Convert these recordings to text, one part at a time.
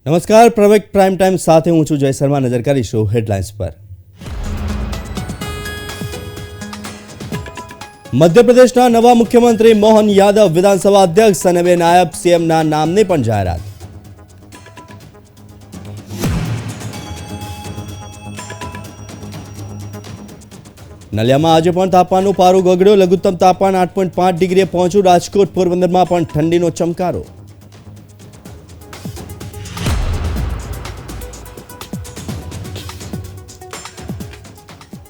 નમસ્કાર, project prime time સાથે હું છું જય શર્મા. નજર કરીશું હેડલાઇન્સ પર. મધ્યપ્રદેશના નવા મુખ્યમંત્રી મોહન યાદવ વિધાનસભા અધ્યક્ષ અને 2 નાયબ સીએમના નામની પણ જાહેરાત. નલિયામાં આજે પણ તાપમાનનું પારું ગગડ્યો. લઘુત્તમ તાપમાન 8.5 ડિગ્રીએ પહોંચ્યું. રાજકોટ, પોરબંદરમાં પણ ઠંડીનો ચમકારો.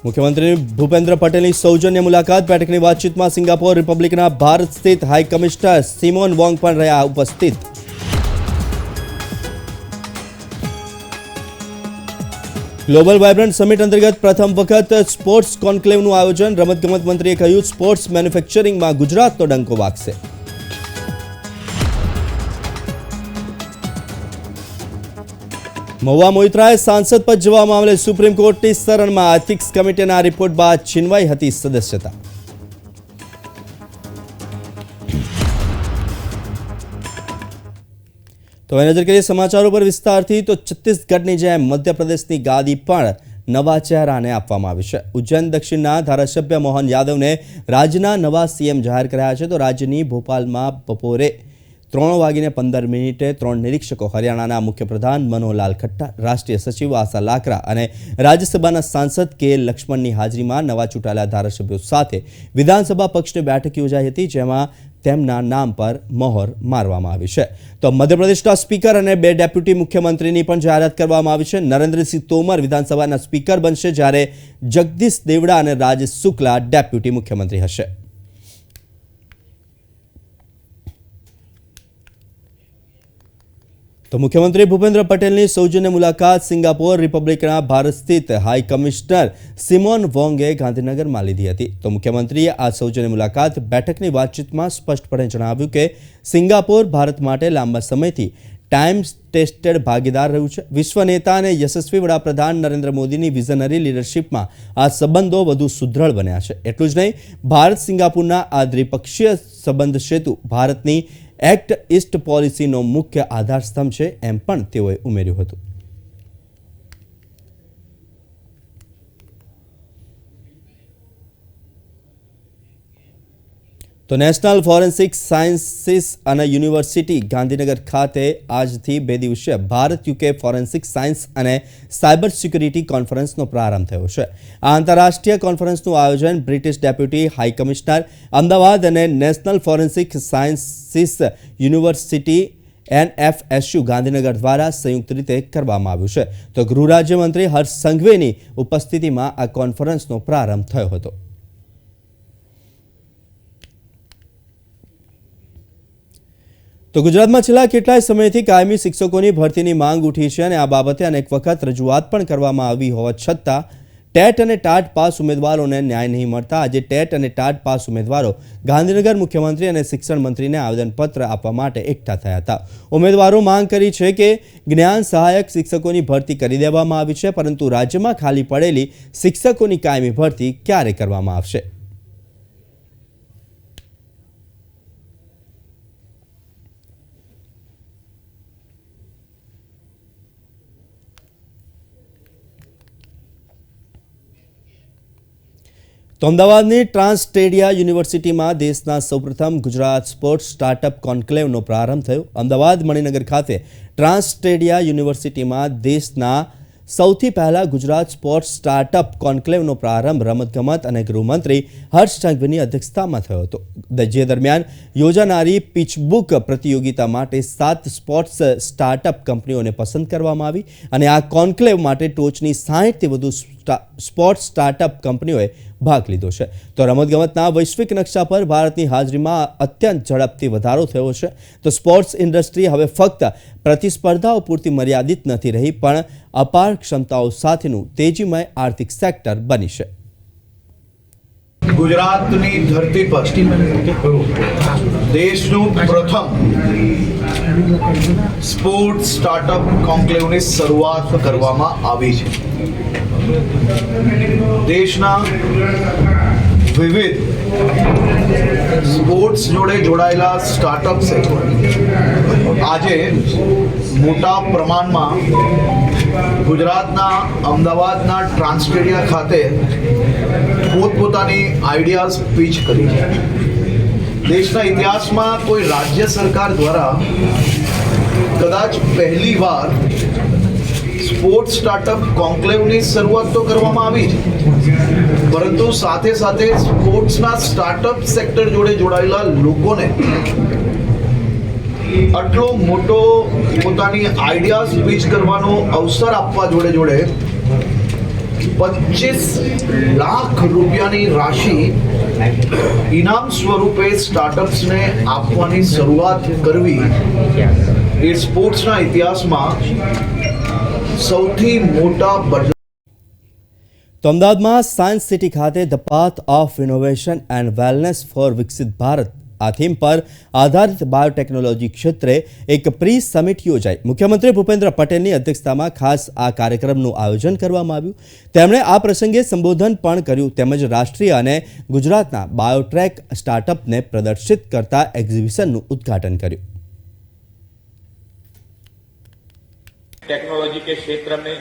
મુખ્યમંત્રી ભૂપેન્દ્ર પટેલની સૌજન્ય મુલાકાત. બેઠકની વાતચીતમાં સિંગાપોર રિપબ્લિકના ભારત સ્થિત હાઈ કમિશનર સિમોન વોંગ પણ રહ્યા ઉપસ્થિત. ગ્લોબલ વાઇબ્રન્ટ સમિટ અંતર્ગત પ્રથમ વખત સ્પોર્ટ્સ કોન્ક્લેવનું આયોજન. રમતગમત મંત્રીએ કહ્યું, સ્પોર્ટ્સ મેન્યુફેક્ચરિંગમાં ગુજરાતનો ડંકો વાગશે. મહુવા મોઇત્રાએ સાંસદ પદ જવા મામલે સુપ્રીમ કોર્ટની શરણમાં. એથિક્સ કમિટીના રિપોર્ટ બાદ છીનવાઈ હતી સદસ્યતા. તો હવે નજર કરીએ સમાચારો પર વિસ્તારથી. તો છત્તીસગઢની જેમ મધ્યપ્રદેશની ગાદી પણ નવા ચહેરાને આપવામાં આવી છે. ઉજ્જૈન દક્ષિણના ધારાસભ્ય મોહન યાદવને રાજ્યના નવા સીએમ જાહેર કર્યા છે. તો રાજ્યની ભોપાલમાં બપોરે 3:15 3 નિરીક્ષકો, હરિયાણાના મુખ્યપ્રધાન મનોહરલાલ ખટ્ટર, રાષ્ટ્રીય સચિવ આશા લાકરા અને રાજ્યસભાના સાંસદ કે લક્ષ્મણની હાજરીમાં નવા ચૂંટાયેલા ધારાસભ્યો સાથે વિધાનસભા પક્ષની બેઠક યોજાઈ હતી, જેમાં તેમના નામ પર મહોર મારવામાં આવી છે. તો મધ્યપ્રદેશના સ્પીકર અને 2 ડેપ્યુટી મુખ્યમંત્રીની પણ જાહેરાત કરવામાં આવી છે. નરેન્દ્રસિંહ તોમર વિધાનસભાના સ્પીકર બનશે, જ્યારે જગદીશ દેવડા અને રાજેશ શુક્લા ડેપ્યુટી મુખ્યમંત્રી હશે. તો મુખ્યમંત્રી ભૂપેન્દ્ર પટેલની સૌજન્ય મુલાકાત. સિંગાપોર રિપબ્લિકના ભારત સ્થિત હાઈ કમિશનર સિમોન વોંગે ગાંધીનગરમાં લીધી હતી. તો મુખ્યમંત્રીએ આ સૌજન્ય મુલાકાત બેઠકની વાતચીતમાં સ્પષ્ટપણે જણાવ્યું કે સિંગાપોર ભારત માટે લાંબા સમયથી ટાઈમ ટેસ્ટેડ ભાગીદાર રહ્યું છે. વિશ્વ નેતા અને યશસ્વી વડાપ્રધાન નરેન્દ્ર મોદીની વિઝનરી લીડરશિપમાં આ સંબંધો વધુ સુદૃઢ બન્યા છે. એટલું જ નહીં, ભારત સિંગાપુરના આ દ્વિપક્ષીય સંબંધ સેતુ ભારતની એક્ટ ઈસ્ટ પોલિસીનો મુખ્ય આધારસ્તંભ છે, એમ પણ તેઓએ ઉમેર્યું હતું. તો નેશનલ ફોરેન્સિક સાયન્સીસ અને યુનિવર્સિટી ગાંધીનગર ખાતે આજથી 2 દિવસીય ભારત યુકે ફોરેન્સિક સાયન્સ અને સાયબર સિક્યુરિટી કોન્ફરન્સનો પ્રારંભ થયો છે. આ આંતરરાષ્ટ્રીય કોન્ફરન્સનું આયોજન British deputy high commissioner Ahmedabad અને national forensic sciences university NFSU Gandhinagar દ્વારા સંયુક્ત રીતે કરવામાં આવ્યું છે. તો ગૃહ રાજ્યમંત્રી હર્ષ સંઘવીની ઉપસ્થિતિમાં આ કોન્ફરન્સનો પ્રારંભ થયો હતો. તો ગુજરાતમાં છેલ્લા કેટલાય સમયથી કાયમી શિક્ષકોની ભરતીની માંગ ઉઠી છે અને આ બાબતે અનેક વખત રજૂઆત પણ કરવામાં આવી હોવા છતાં ટેટ અને ટાટ પાસ ઉમેદવારોને ન્યાય નહીં મળતા આજે ટેટ અને ટાટ પાસ ઉમેદવારો ગાંધીનગર મુખ્યમંત્રી અને શિક્ષણ મંત્રીને આવેદનપત્ર આપવા માટે એકઠા થયા હતા. ઉમેદવારો માંગ કરી છે કે જ્ઞાન સહાયક શિક્ષકોની ભરતી કરી દેવામાં આવી છે, પરંતુ રાજ્યમાં ખાલી પડેલી શિક્ષકોની કાયમી ભરતી ક્યારે કરવામાં આવશે? તો અમદાવાદની ટ્રાન્સસ્ટેડિયા યુનિવર્સિટીમાં દેશના સૌપ્રથમ ગુજરાત સ્પોર્ટ્સ સ્ટાર્ટઅપ કોન્ક્લેવનો પ્રારંભ થયો. અમદાવાદ મણિનગર ખાતે ટ્રાન્સસ્ટેડિયા યુનિવર્સિટીમાં દેશના સૌથી પહેલા ગુજરાત સ્પોર્ટ્સ સ્ટાર્ટઅપ કોન્ક્લેવનો પ્રારંભ રમતગમત અને ગૃહમંત્રી હર્ષ સંઘવીની અધ્યક્ષતામાં થયો હતો. જે દરમિયાન યોજાનારી પિચબુક પ્રતિયોગિતા માટે 7 સ્પોર્ટ્સ સ્ટાર્ટઅપ કંપનીઓને પસંદ કરવામાં આવી અને આ કોન્ક્લેવ માટે ટોચની 60થી વધુ સ્પોર્ટ્સ સ્ટાર્ટઅપ કંપનીઓએ ભાગ લીધો છે. તો રમતગમતના વૈશ્વિક નકશા પર ભારતની હાજરીમાં અત્યંત ઝડપથી વધારો થયો છે. તો સ્પોર્ટ્સ ઇન્ડસ્ટ્રી હવે ફક્ત પ્રતિસ્પર્ધાઓ પૂરતી મર્યાદિત નથી રહી, પણ અપાર ક્ષમતાઓ સાથેનું તેજીમય આર્થિક સેક્ટર બની છે. ગુજરાતની ધરતી પર દેશનું પ્રથમ સ્પોર્ટ્સ સ્ટાર્ટઅપ કોન્ક્લેવની શરૂઆત કરવામાં આવી છે. દેશના વિવિધ સ્પોર્ટ્સ જોડે જોડાયેલા સ્ટાર્ટઅપ્સે આજે મોટા પ્રમાણમાં ગુજરાતના અમદાવાદના ટ્રાન્સટેડિયા ખાતે પોતપોતાની આઈડિયાઝ પીચ કરી છે. દેશના ઇતિહાસમાં કોઈ રાજ્ય સરકાર દ્વારા કદાચ પહેલી વાર સ્પોર્ટ્સ સ્ટાર્ટઅપ કોન્ક્લેવની શરૂઆત તો કરવામાં આવી છે, પરંતુ સાથે સાથે સ્પોર્ટ્સના સ્ટાર્ટઅપ સેક્ટર જોડે જોડાયેલા લોકોને આટલો મોટો પોતાની આઈડિયાઝ પીચ કરવાનો અવસર આપવા જોડે જોડે 25 લાખ રૂપિયાની રાશિ ઇનામ સ્વરૂપે સ્ટાર્ટઅપ્સને આપવાની શરૂઆત કરવી એ સ્પોર્ટ્સના ઇતિહાસમાં સૌથી મોટા બજેટ. તો અમદાવાદમાં સાયન્સ સિટી ખાતે the path of innovation and wellness for વિકસિત ભારત આ થીમ પર આધારિત બાયોટેકનોલોજી ક્ષેત્રે એક પ્રી સમિટ યોજાઈ. મુખ્યમંત્રી ભૂપેન્દ્ર પટેલની અધ્યક્ષતામાં ખાસ આ કાર્યક્રમનું આયોજન કરવામાં આવ્યું. તેમણે આ પ્રસંગે સંબોધન પણ કર્યું તેમજ રાષ્ટ્રીય અને ગુજરાતના બાયોટ્રેક સ્ટાર્ટઅપને પ્રદર્શિત કરતા એક્ઝિબિશનનું ઉદ્ઘાટન કર્યું. टेक्नोलॉजी के क्षेत्र में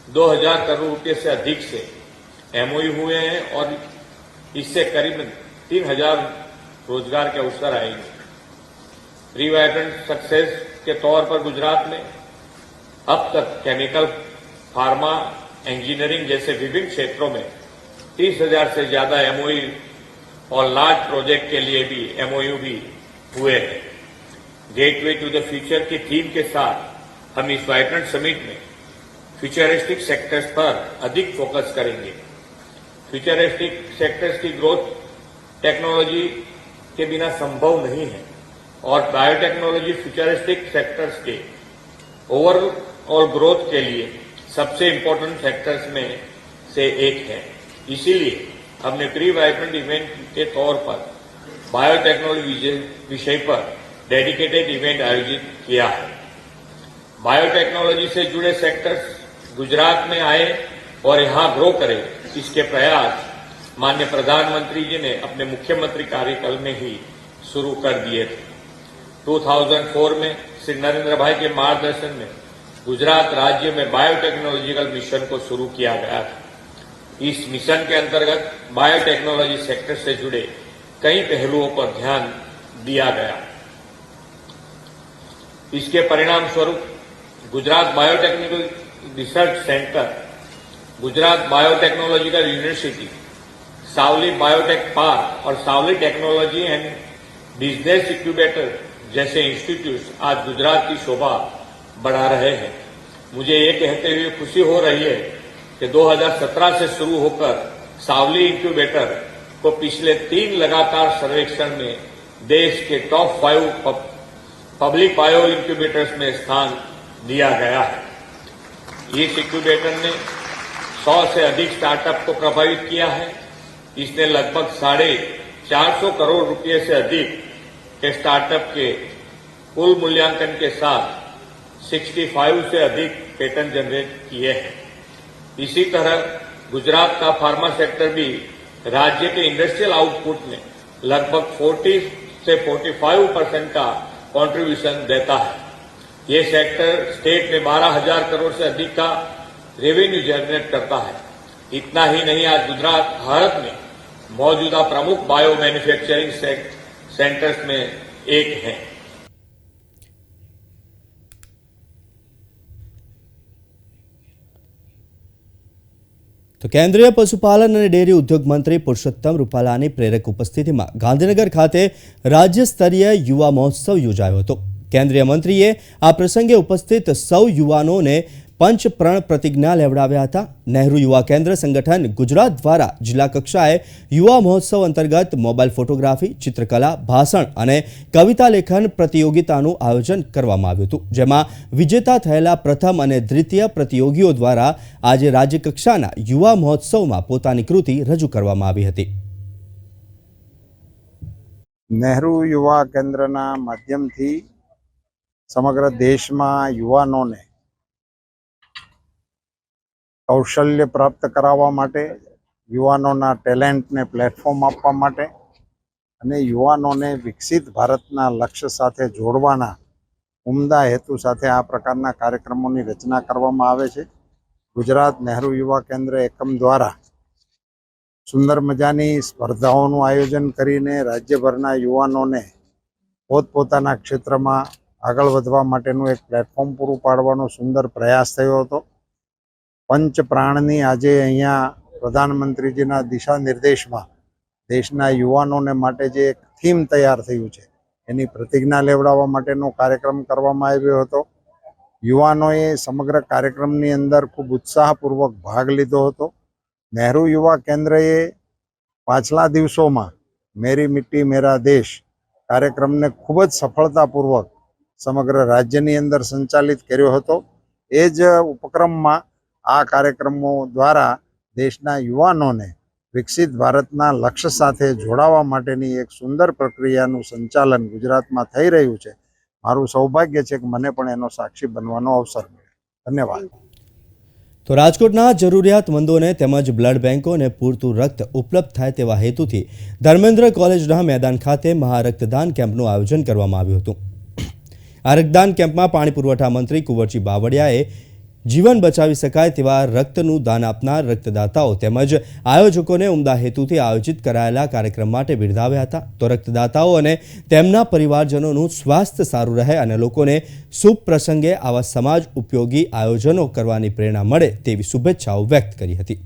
2000 करोड़ रुपए से अधिक से एमओयू हुए हैं और इससे करीब 3000 रोजगार के अवसर आएंगे. प्री वाइब्रेंट सक्सेस के तौर पर गुजरात में अब तक केमिकल, फार्मा, इंजीनियरिंग जैसे विभिन्न क्षेत्रों में 30,000 से ज्यादा एमओयू और लार्ज प्रोजेक्ट के लिए भी एमओयू भी हुए हैं. गेटवे टू द फ्यूचर की थीम के साथ हम इस वाइब्रेंट समिट में फ्यूचरिस्टिक सेक्टर्स पर अधिक फोकस करेंगे. फ्यूचरिस्टिक सेक्टर्स की ग्रोथ टेक्नोलॉजी के बिना संभव नहीं है और बायोटेक्नोलॉजी फ्यूचरिस्टिक सेक्टर्स के ओवरऑल ग्रोथ के लिए सबसे इम्पोर्टेंट सेक्टर्स में से एक है. इसीलिए हमने प्री वाइब्रेंट इवेंट के तौर पर बायोटेक्नोलॉजी विषय पर डेडिकेटेड इवेंट आयोजित किया है. बायोटेक्नोलॉजी से जुड़े सेक्टर्स गुजरात में आए और यहां ग्रो करें, इसके प्रयास माननीय प्रधानमंत्री जी ने अपने मुख्यमंत्री कार्यकाल में ही शुरू कर दिए थे. 2004 में श्री नरेंद्र भाई के मार्गदर्शन में गुजरात राज्य में बायोटेक्नोलॉजिकल मिशन को शुरू किया गया था. इस मिशन के अंतर्गत बायोटेक्नोलॉजी सेक्टर से जुड़े कई पहलुओं पर ध्यान दिया गया. इसके परिणाम स्वरूप Gujarat biotechnical research centre, Gujarat biotechnological university, Savli biotech park और Savli technology and business incubator जैसे इंस्टीट्यूट आज गुजरात की शोभा बढ़ा रहे हैं. मुझे ये कहते हुए खुशी हो रही है कि 2017 से शुरू होकर सावली इंक्यूबेटर को पिछले 3 लगातार सर्वेक्षण में देश के टॉप 5 पब्लिक बायो इंक्यूबेटर्स में स्थान दिया गया है. इस इंक्यूबेटर ने 100 से अधिक स्टार्टअप को प्रभावित किया है. इसने लगभग 450 करोड़ रुपए से अधिक के स्टार्टअप के कुल मूल्यांकन के साथ 65 से अधिक पेटेंट जनरेट किए हैं. इसी तरह गुजरात का फार्मा सेक्टर भी राज्य के इंडस्ट्रियल आउटपुट में लगभग 40 से 45% का कंट्रीब्यूशन देता है. ये सेक्टर स्टेट में 12,000 करोड़ से अधिक का रेवेन्यू जनरेट करता है. इतना ही नहीं, आज गुजरात भारत में मौजूदा प्रमुख बायो मैन्युफैक्चरिंग सेंटर्स में एक है. તો કેન્દ્રીય પશુપાલન અને ડેરી ઉદ્યોગ મંત્રી પુરુષોત્તમ રૂપાલાની પ્રેરક ઉપસ્થિતિમાં ગાંધીનગર ખાતે રાજ્ય સ્તરીય યુવા મહોત્સવ યોજાયો હતો. કેન્દ્રીય મંત્રીએ આ પ્રસંગે ઉપસ્થિત સૌ યુવાનોને પંચ પ્રણ પ્રતિજ્ઞા લેવડાવ્યા હતા. નહેરુ યુવા કેન્દ્ર સંગઠન ગુજરાત દ્વારા જિલ્લા કક્ષાએ યુવા મહોત્સવ અંતર્ગત મોબાઈલ ફોટોગ્રાફી, ચિત્રકલા, ભાષણ અને કવિતા લેખન પ્રતિયોગિતાનું આયોજન કરવામાં આવ્યું હતું, જેમાં વિજેતા થયેલા પ્રથમ અને દ્વિતીય પ્રતિયોગીઓ દ્વારા આજે રાજ્યકક્ષાના યુવા મહોત્સવમાં પોતાની કૃતિ રજૂ કરવામાં આવી હતી. નહેરુ યુવા કેન્દ્રના માધ્યમથી સમગ્ર દેશમાં યુવાનોને કૌશલ્ય પ્રાપ્ત કરાવવા માટે, યુવાનોના ટેલેન્ટને પ્લેટફોર્મ આપવા માટે અને યુવાનોને વિકસિત ભારતના લક્ષ્ય સાથે જોડવાના ઉમદા હેતુ સાથે આ પ્રકારના કાર્યક્રમોની રચના કરવામાં આવે છે. ગુજરાત નહેરુ યુવા કેન્દ્ર એકમ દ્વારા સુંદર મજાની સ્પર્ધાઓનું આયોજન કરીને રાજ્યભરના યુવાનોને પોતપોતાના ક્ષેત્રમાં આગળ વધવા માટેનું એક પ્લેટફોર્મ પૂરું પાડવાનો સુંદર પ્રયાસ થયો હતો. પંચ પ્રાણની આજે અહીંયા પ્રધાનમંત્રીજીના દિશા નિર્દેશમાં દેશના યુવાનોને માટે જે એક થીમ તૈયાર થયું છે એની પ્રતિજ્ઞા લેવડાવવા માટેનો કાર્યક્રમ કરવામાં આવ્યો હતો. યુવાનોએ સમગ્ર કાર્યક્રમની અંદર ખૂબ ઉત્સાહપૂર્વક ભાગ લીધો હતો. નહેરુ યુવા કેન્દ્રએ પાછલા દિવસોમાં મેરી મિટ્ટી મેરા દેશ કાર્યક્રમને ખૂબ જ સફળતાપૂર્વક સમગ્ર રાજ્યની અંદર સંચાલિત કર્યો હતો. એ જ ઉપક્રમમાં આ કાર્યક્રમો દ્વારા દેશના યુવાનોને વિકસિત ભારતના લક્ષ્ય સાથે જોડાવા માટેની એક સુંદર પ્રક્રિયાનું સંચાલન ગુજરાતમાં થઈ રહ્યું છે. મારું સૌભાગ્ય છે કે મને પણ એનો સાક્ષી બનવાનો અવસર મળ્યો. ધન્યવાદ. તો રાજકોટના જરૂરિયાતમંદોને તેમજ બ્લડ બેંકોને પૂરતું રક્ત ઉપલબ્ધ થાય તેવા હેતુથી ધર્મેન્દ્ર કોલેજના મેદાન ખાતે મહારક્તદાન કેમ્પનું આયોજન કરવામાં આવ્યું હતું. આ રક્તદાન કેમ્પમાં પાણી પુરવઠા મંત્રી કુંવરજી બાવળિયાએ જીવન બચાવી શકાય તેવા રક્તનું દાન આપનાર રક્તદાતાઓ તેમજ આયોજકોને ઉમદા હેતુથી આયોજિત કરાયેલા કાર્યક્રમ માટે બિરદાવ્યા હતા. તો રક્તદાતાઓ અને તેમના પરિવારજનોનું સ્વાસ્થ્ય સારું રહે અને લોકોને શુભ પ્રસંગે આવા સમાજ ઉપયોગી આયોજનો કરવાની પ્રેરણા મળે તેવી શુભેચ્છાઓ વ્યક્ત કરી હતી.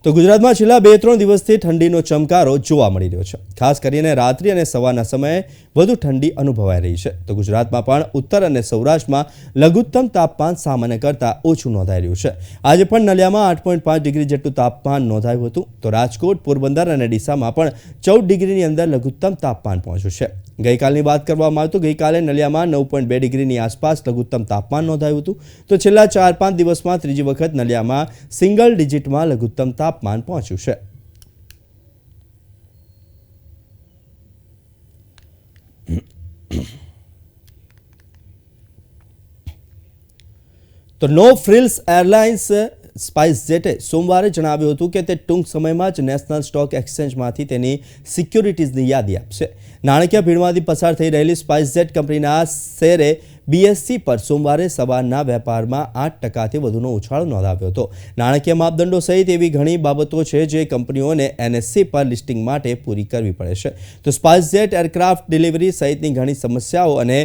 તો ગુજરાતમાં છેલ્લા 2-3 દિવસથી ઠંડીનો ચમકારો જોવા મળી રહ્યો છે. ખાસ કરીને રાત્રિ અને સવારના સમયે વધુ ઠંડી અનુભવાઈ રહી છે. તો ગુજરાતમાં પણ ઉત્તર અને સૌરાષ્ટ્રમાં લઘુત્તમ તાપમાન સામાન્ય કરતાં ઓછું નોંધાઈ રહ્યું છે. આજે પણ નલિયામાં 8.5 ડિગ્રી જેટલું તાપમાન નોંધાયું હતું. તો રાજકોટ, પોરબંદર અને ડીસામાં પણ 14 ડિગ્રીની અંદર લઘુત્તમ તાપમાન પહોંચ્યું છે. ગઈકાલની વાત કરવામાં આવે તો ગઈકાલે નલિયામાં 9.2 ડિગ્રીની આસપાસ લઘુત્તમ તાપમાન નોંધાયું હતું. તો છેલ્લા 4-5 દિવસમાં ત્રીજી વખત નલિયામાં સિંગલ ડિજિટમાં લઘુત્તમ તાપમાન પહોંચ્યું છે. તો નો ફ્રિલ્સ એરલાઇન્સ સ્પાઇસજેટે સોમવારે જણાવ્યું હતું કે તે ટૂંક સમયમાં જ નેશનલ સ્ટોક એક્સચેન્જમાંથી તેની સિક્યુરિટીઝની યાદી આપશે. નાણાકીય ભીડમાંથી પસાર થઈ રહેલી સ્પાઇસજેટ કંપનીના શેરે બીએસસી પર સોમવારે સવારના વેપારમાં 8%થી વધુનો ઉછાળો નોંધાવ્યો હતો. નાણાકીય માપદંડો સહિત એવી ઘણી બાબતો છે જે કંપનીઓને એનએસસી પર લિસ્ટિંગ માટે પૂરી કરવી પડે છે. તો સ્પાઇસજેટ એરક્રાફ્ટ ડિલિવરી સહિતની ઘણી સમસ્યાઓ અને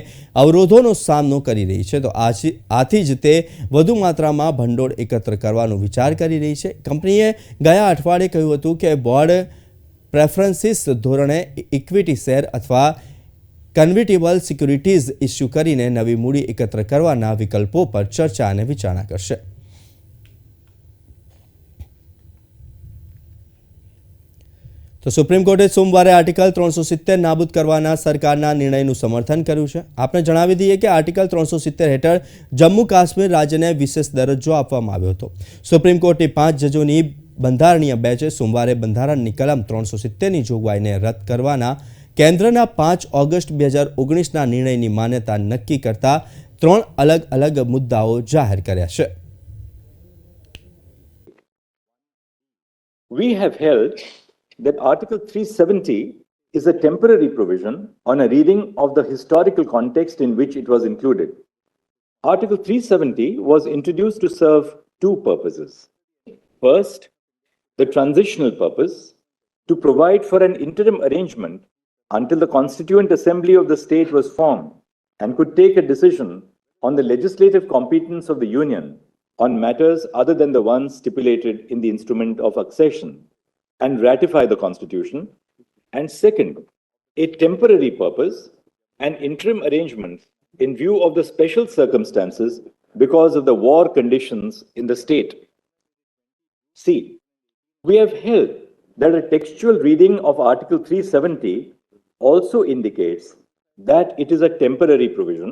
અવરોધોનો સામનો કરી રહી છે. તો આથી જ તે વધુ માત્રામાં ભંડોળ એકત્ર કરવાનો વિચાર કરી રહી છે. કંપનીએ ગયા અઠવાડિયે કહ્યું હતું કે બોર્ડ પ્રેફરન્સીસ ધોરણે ઇક્વિટી શેર અથવા કન્વર્ટેબલ સિક્યુરિટીઝ ઇસ્યુ કરીને નવી મૂડી એકત્ર કરવાના વિકલ્પો પર ચર્ચા અને વિચારણા કરશે. તો સુપ્રીમ કોર્ટે સોમવારે આર્ટિકલ 370 નાબૂદ કરવાના સરકારના નિર્ણયનું સમર્થન કર્યું છે. આપણે જણાવી દઈએ કે આર્ટિકલ 370 હેઠળ જમ્મુ કાશ્મીર રાજ્યને વિશેષ દરજ્જો આપવામાં આવ્યો હતો. સુપ્રીમ કોર્ટની 5 જજોની બંધારણીય બેન્ચે સોમવારે બંધારણની કલમ 370ની જોગવાઈને રદ કરવાના કેન્દ્રના 5 ઓગસ્ટ 2019ના નિર્ણયની માન્યતા નક્કી કરતા 3 અલગ અલગ મુદ્દાઓ જાહેર કર્યા છે. We have held that Article 370 is a temporary provision on a reading of the historical context in which it was included. Article 370 was introduced to serve two purposes. First, the transitional purpose to provide for an interim arrangement until the Constituent Assembly of the state was formed and could take a decision on the legislative competence of the Union on matters other than the ones stipulated in the instrument of accession and ratify the Constitution. And second, a temporary purpose, an interim arrangement in view of the special circumstances because of the war conditions in the state. See, we have held that a textual reading of Article 370 also indicates that it is a temporary provision.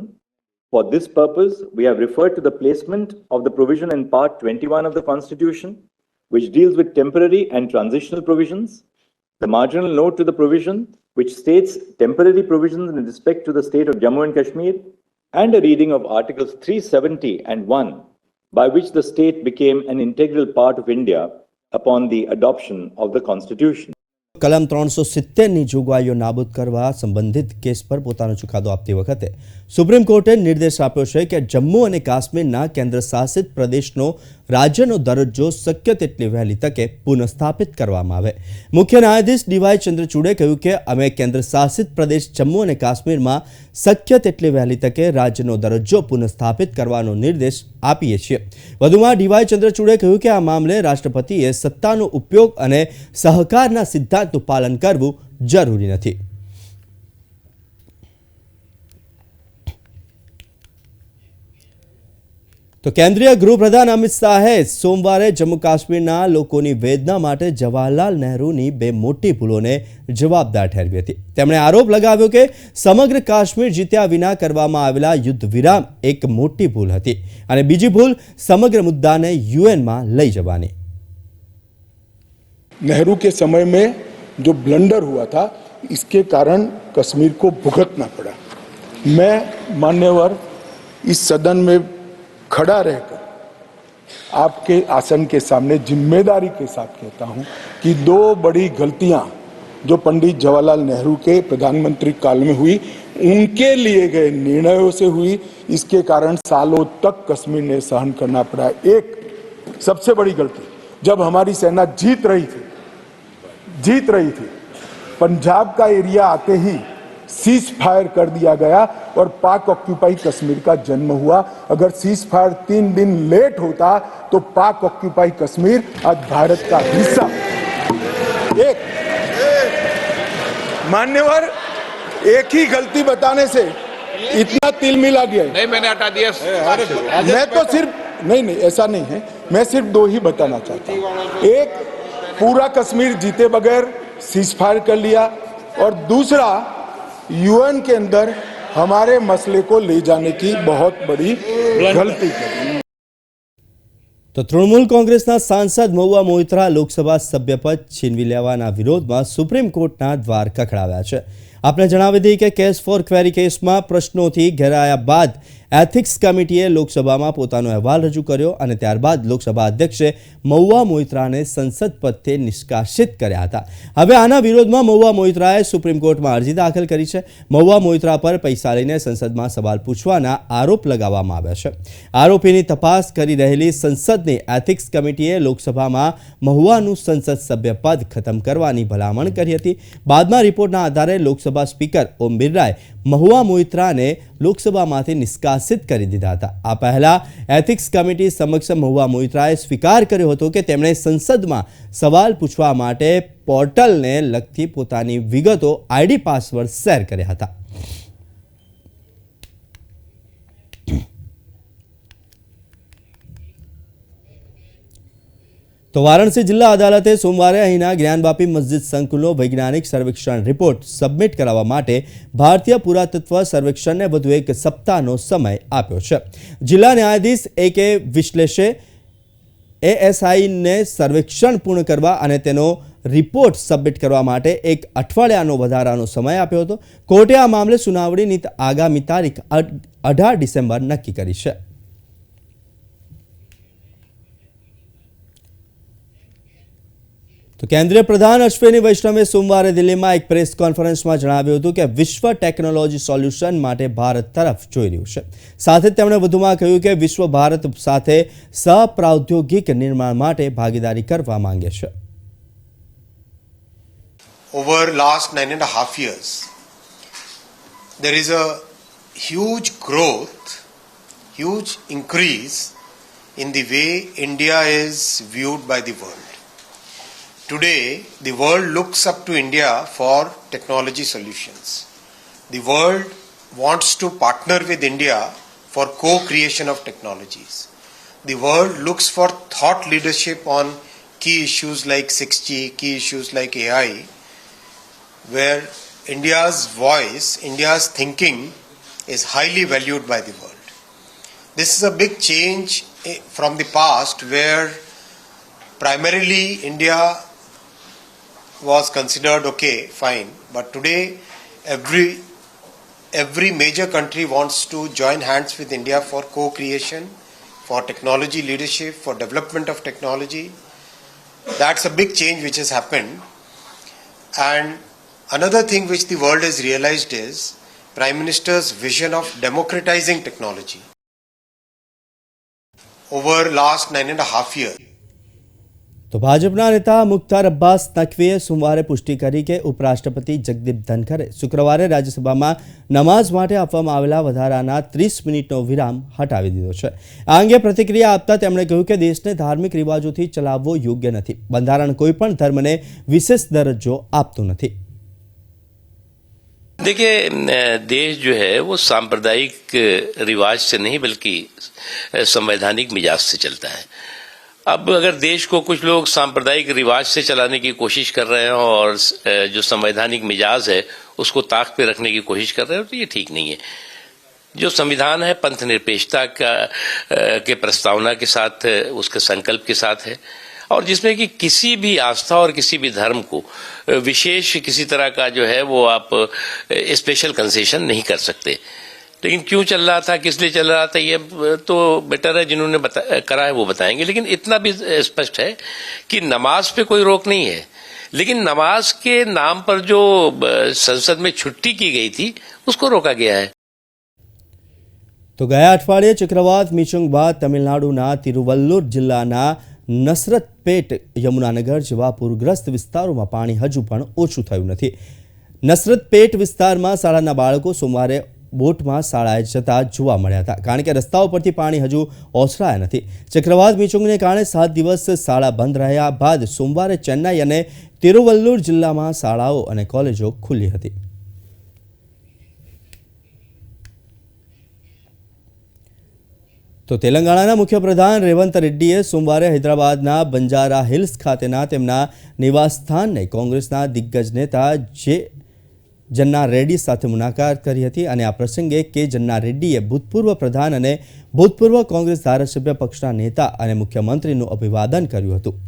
For this purpose, we have referred to the placement of the provision in Part 21 of the Constitution, which deals with temporary and transitional provisions, the marginal note to the provision, which states temporary provisions in respect to the state of Jammu and Kashmir, and a reading of Articles 370 and 1, by which the state became an integral part of India upon the adoption of the Constitution. કલમ 370ની જોગવાઈઓ નાબૂદ કરવા સંબંધિત case પર પોતાનો ચુકાદો આપતી વખતે સુપ્રીમ કોર્ટે નિર્દેશ આપ્યો છે કે જમ્મુ અને કાશ્મીરના કેન્દ્ર શાસિત પ્રદેશનો રાજ્યનો દરજ્જો શક્ય તેટલી વહેલી તકે પુનઃસ્થાપિત કરવામાં આવે. મુખ્ય ન્યાયાધીશ ડીવાય ચંદ્રચૂડે કહ્યું કે અમે કેન્દ્ર શાસિત પ્રદેશ જમ્મુ અને કાશ્મીરમાં શક્ય તેટલી વહેલી તકે રાજ્યનો દરજ્જો પુનઃસ્થાપિત કરવાનો નિર્દેશ આપીએ છીએ. વધુમાં ડીવાય ચંદ્રચૂડે કહ્યું કે આ મામલે રાષ્ટ્રપતિએ સત્તાનો ઉપયોગ અને સહકારના સિદ્ધાંતનું પાલન કરવું જરૂરી નથી. તો કેન્દ્રીય ગૃહપ્રધાન અમિત શાહે સોમવારે જમ્મુ કાશ્મીરના લોકોની વેદના માટે જવાહરલાલ નહેરુની બે મોટી ભૂલોને જવાબદાર ઠેરવી હતી. તેમણે આરોપ લગાવ્યો કે સમગ્ર કાશ્મીર જીત્યા વિના કરવામાં આવેલા યુદ્ધ વિરામ એક મોટી ભૂલ હતી અને બીજી ભૂલ સમગ્ર મુદ્દાને યુએનમાં લઈ જવાની. नेहरू के समय में जो ब्लंडर हुआ था इसके कारण कश्मीर को भुगतना पड़ा. मैं मान्यवर इस सदन में खड़ा रहकर आपके आसन के सामने जिम्मेदारी के साथ कहता हूं कि दो बड़ी गलतियां जो पंडित जवाहरलाल नेहरू के प्रधानमंत्री काल में हुई उनके लिए गए निर्णयों से हुई. इसके कारण सालों तक कश्मीर ने सहन करना पड़ा. एक सबसे बड़ी गलती जब हमारी सेना जीत रही थी पंजाब का एरिया आते ही सीज फायर कर दिया गया और पाक ऑक्यूपाई कश्मीर का जन्म हुआ. अगर सीज फायर 3 दिन लेट होता तो पाक ऑक्यूपाई कश्मीर आज भारत का हिस्सा. एक मान्यवर एक ही गलती बताने से इतना तिलमिला गया. नहीं, मैंने हटा दिया. मैं तो सिर्फ नहीं ऐसा नहीं है. मैं सिर्फ दो ही बताना चाहता हूं. एक, पूरा कश्मीर जीते बगैर सीज फायर कर लिया और दूसरा यूएन के अंदर हमारे मसले को ले जाने की बहुत बड़ी गलती की. તો તૃણમૂલ કોંગ્રેસના સાંસદ મહુવા મોઇત્રા લોકસભા સભ્યપદ છીનવી લેવાના વિરોધમાં સુપ્રીમ કોર્ટના દ્વાર ખખડાવ્યા છે. આપને જણાવી દઈએ કે કેસ ફોર ક્વેરી કેસમાં પ્રશ્નોથી ઘેરાયા બાદ એથિક્સ કમિટીએ લોકસભામાં પોતાનો અહેવાલ રજૂ કર્યો અને ત્યારબાદ લોકસભા અધ્યક્ષે મહુવા મોઇત્રાને સંસદ પદથી નિષ્કાસિત કર્યા હતા. હવે આના વિરોધમાં મહુવા મોઇત્રાએ સુપ્રીમ કોર્ટમાં અરજી દાખલ કરી છે. મહુવા મોઇત્રા પર પૈસા લઈને સંસદમાં સવાલ પૂછવાના આરોપ લગાવવામાં આવ્યા છે. આરોપીની તપાસ કરી રહેલી સંસદની એથિક્સ કમિટીએ લોકસભામાં મહુવાનું સંસદ સભ્ય પદ ખતમ કરવાની ભલામણ કરી હતી. બાદમાં રિપોર્ટના આધારે લોકસભા સ્પીકર ઓમ બિરલાએ મહુવા મોઇત્રાને લોકસભામાંથી નિષ્કાસિત કરી દીધા હતા. આ પહેલા એથિક્સ કમિટી સમક્ષ મહુવા મોઇત્રાએ સ્વીકાર કર્યો હતો કે તેમણે સંસદમાં સવાલ પૂછવા માટે પોર્ટલને લગતી પોતાની વિગતો આઈડી પાસવર્ડ શેર કર્યા હતા. તો વારાણસી જિલ્લા અદાલતે સોમવારે અહીંના જ્ઞાનવાપી મસ્જિદ સંકુલનો વૈજ્ઞાનિક સર્વેક્ષણ રિપોર્ટ સબમિટ કરવા માટે ભારતીય પુરાતત્વ સર્વેક્ષણને વધુ એક સપ્તાહનો સમય આપ્યો છે. જિલ્લા ન્યાયાધીશ A.K. વિશ્લેષે ASIને સર્વેક્ષણ પૂર્ણ કરવા અને તેનો રિપોર્ટ સબમિટ કરવા માટે એક અઠવાડિયાનો વધારાનો સમય આપ્યો હતો. કોર્ટે આ મામલે સુનાવણીની આગામી તારીખ 18 ડિસેમ્બર નક્કી કરી છે. તો કેન્દ્રીય પ્રધાન અશ્વિની વૈષ્ણવે સોમવારે દિલ્હીમાં એક પ્રેસ કોન્ફરન્સમાં જણાવ્યું હતું કે વિશ્વ ટેકનોલોજી સોલ્યુશન માટે ભારત તરફ જોઈ રહ્યું છે. સાથે તેમણે વધુમાં કહ્યું કે વિશ્વ ભારત સાથે સહપ્રાદ્યોગિક નિર્માણ માટે ભાગીદારી કરવા માંગે છે. Over last 9.5 years, there is a huge growth, huge increase in the way India is viewed by the world. Today, the world looks up to India for technology solutions. The world wants to partner with India for co-creation of technologies. The world looks for thought leadership on key issues like 6G, key issues like AI, where India's voice, India's thinking is highly valued by the world. This is a big change from the past where primarily India was considered okay, fine, but today every major country wants to join hands with India for co-creation, for technology leadership, for development of technology. That's a big change which has happened. And another thing which the world has realized is Prime Minister's vision of democratizing technology. Over last 9.5 years, તો ભાજપના નેતા મુખ્તાર અબ્બાસ નકવીએ સોમવારે પુષ્ટિ કરી કે ઉપરાષ્ટ્રપતિ જગદીપ ધનખરે શુક્રવારે રાજ્યસભામાં નમાઝ માટે આપવામાં આવેલા વધારાના 30 મિનિટનો વિરામ હટાવી દીધો છે. આ અંગે પ્રતિક્રિયા આપતા તેમણે કહ્યું કે દેશને ધાર્મિક રિવાજોથી ચલાવવો યોગ્ય નથી. બંધારણ કોઈપણ ધર્મને વિશેષ દરજ્જો આપતું નથી. देखिए, देश जो है वो सांप्रदायिक रिवाज से नहीं बल्कि संवैधानिक मिजाज से चलता है. अब अगर देश को कुछ लोग सांप्रदायिक रिवाज से चलाने की कोशिश कर रहे हैं और जो संवैधानिक मिजाज है उसको ताक पे रखने की कोशिश कर रहे हैं तो ये ठीक नहीं है. जो संविधान है पंथ निरपेक्षता के प्रस्तावना के साथ, उसके संकल्प के साथ है और जिसमें कि किसी भी आस्था और किसी भी धर्म को विशेष किसी तरह का जो है वो आप स्पेशल कंसेशन नहीं कर सकते. लेकिन क्यों चल रहा था, किस लिए चल रहा था, ये तो बेटर है जिन्होंने करा है वो बताएंगे. लेकिन इतना भी स्पष्ट है कि नमाज पे कोई रोक नहीं है, लेकिन नमाज के नाम पर जो संसद में छुट्टी की गई थी उसको रोका गया है. તો ગયા અઠવાડિયે ચક્રવાત મિચુંગ બાદ તમિલનાડુના તિરુવલ્લુર જિલ્લાના નસરતપેટ, યમુનાનગર જેવા પૂરગ્રસ્ત વિસ્તારોમાં પાણી હજુ પણ ઓછું થયું નથી. નસરતપેટ વિસ્તારમાં શાળાના બાળકો સોમવારે બોટમાં શાળાએ જતા જોવા મળ્યા હતા, કારણ કે રસ્તાઓ પરથી પાણી હજુ ઓસરાયા નથી. ચક્રવાત મિચુંગને કારણે 7 દિવસ શાળા બંધ રહ્યા બાદ સોમવારે ચેન્નાઈ અને તિરુવલ્લુર જિલ્લામાં શાળાઓ અને કોલેજો ખુલ્લી હતી. તો તેલંગાણાના મુખ્યપ્રધાન રેવંત રેડ્ડીએ સોમવારે હૈદરાબાદના બંજારા હિલ્સ ખાતેના તેમના નિવાસસ્થાનને કોંગ્રેસના દિગ્ગજ નેતા જન્ના રેડ્ડી સાથે મુલાકાત કરી હતી અને આ પ્રસંગે કે જન્ના રેડ્ડીએ ભૂતપૂર્વ પ્રધાન અને ભૂતપૂર્વ કોંગ્રેસ ધારાસભ્ય પક્ષના नेता અને મુખ્યમંત્રીનું અભિવાદન કર્યું હતું.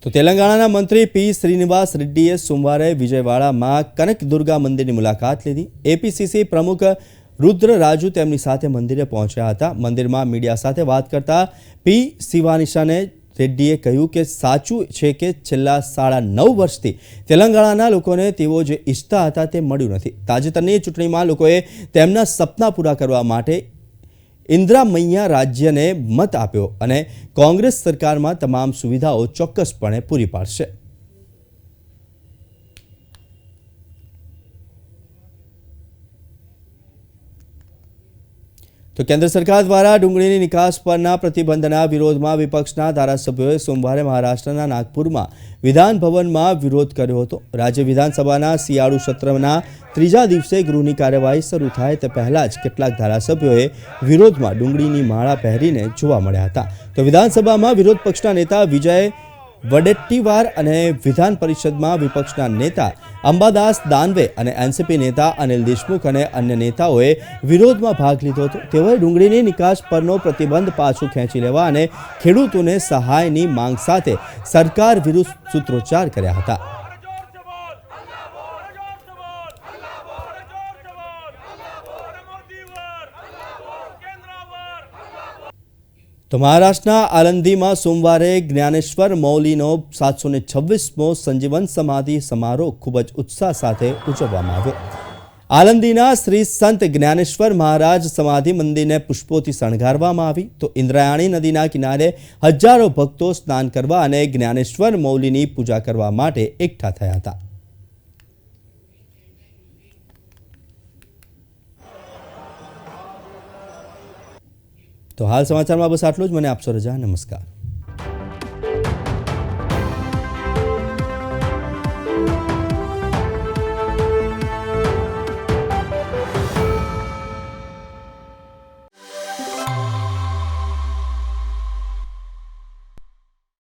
તો તેલંગાણાના મંત્રી પી શ્રીનિવાસ રેડ્ડીએ સોમવારે વિજયવાડામાં કનકદુર્ગા મંદિરની મુલાકાત લીધી. એપીસીસી પ્રમુખ રુદ્ર રાજુ તેમની સાથે મંદિરે પહોંચ્યા હતા. મંદિરમાં મીડિયા સાથે વાત કરતા પી શિવાનિશાને રેડ્ડીએ કહ્યું કે સાચું છે કે છેલ્લા 9.5 વર્ષથી તેલંગાણાના લોકોને તેઓ જે ઈચ્છતા હતા તે મળ્યું નથી. તાજેતરની ચૂંટણીમાં લોકોએ તેમના સપના પૂરા કરવા માટે ઇન્દ્રામૈયા રાજ્યને મત આપ્યો અને કોંગ્રેસ સરકારમાં તમામ સુવિધાઓ ચોક્કસપણે પૂરી પાડશે. તો કેન્દ્ર સરકાર દ્વારા ડુંગળીની નિકાસ પરના પ્રતિબંધના વિરોધમાં વિપક્ષના ધારાસભ્યોએ સોમવારે મહારાષ્ટ્રના નાગપુરમાં વિધાન ભવનમાં વિરોધ કર્યો હતો. રાજ્ય વિધાનસભાના શિયાળુ સત્રના 3જા દિવસે ગૃહની કાર્યવાહી શરૂ થાય તે પહેલા જ કેટલાક ધારાસભ્યોએ વિરોધમાં ડુંગળીની માળા પહેરીને જોવા મળ્યા હતા. તો વિધાનસભામાં વિરોધ પક્ષના નેતા વિજય વડેટ્ટીવાર અને વિધાન પરિષદમાં વિપક્ષના નેતા અંબાદાસ દાનવે અને એનસીપી નેતા અનિલ દેશમુખ અને અન્ય નેતાઓએ વિરોધમાં ભાગ લીધો હતો. તેઓએ ડુંગળીની નિકાસ પરનો પ્રતિબંધ પાછું ખેંચી લેવા અને ખેડૂતોને સહાયની માંગ સાથે સરકાર વિરુદ્ધ સૂત્રોચ્ચાર કર્યા હતા. તો મહારાષ્ટ્રના આલંદીમાં સોમવારે જ્ઞાનેશ્વર મૌલીનો 726મો સંજીવન સમાધિ સમારોહ ખૂબ જ ઉત્સાહ સાથે ઉજવવામાં આવ્યો. આલંદીના શ્રી સંત જ્ઞાનેશ્વર મહારાજ સમાધિ મંદિરને પુષ્પોથી શણગારવામાં આવી. તો ઇન્દ્રાયણી નદીના કિનારે હજારો ભક્તો સ્નાન કરવા અને જ્ઞાનેશ્વર મૌલીની પૂજા કરવા માટે એકઠા થયા હતા. તો હાલ સમાચારમાં બસ આટલું જ. મને આપશો રજા. નમસ્કાર.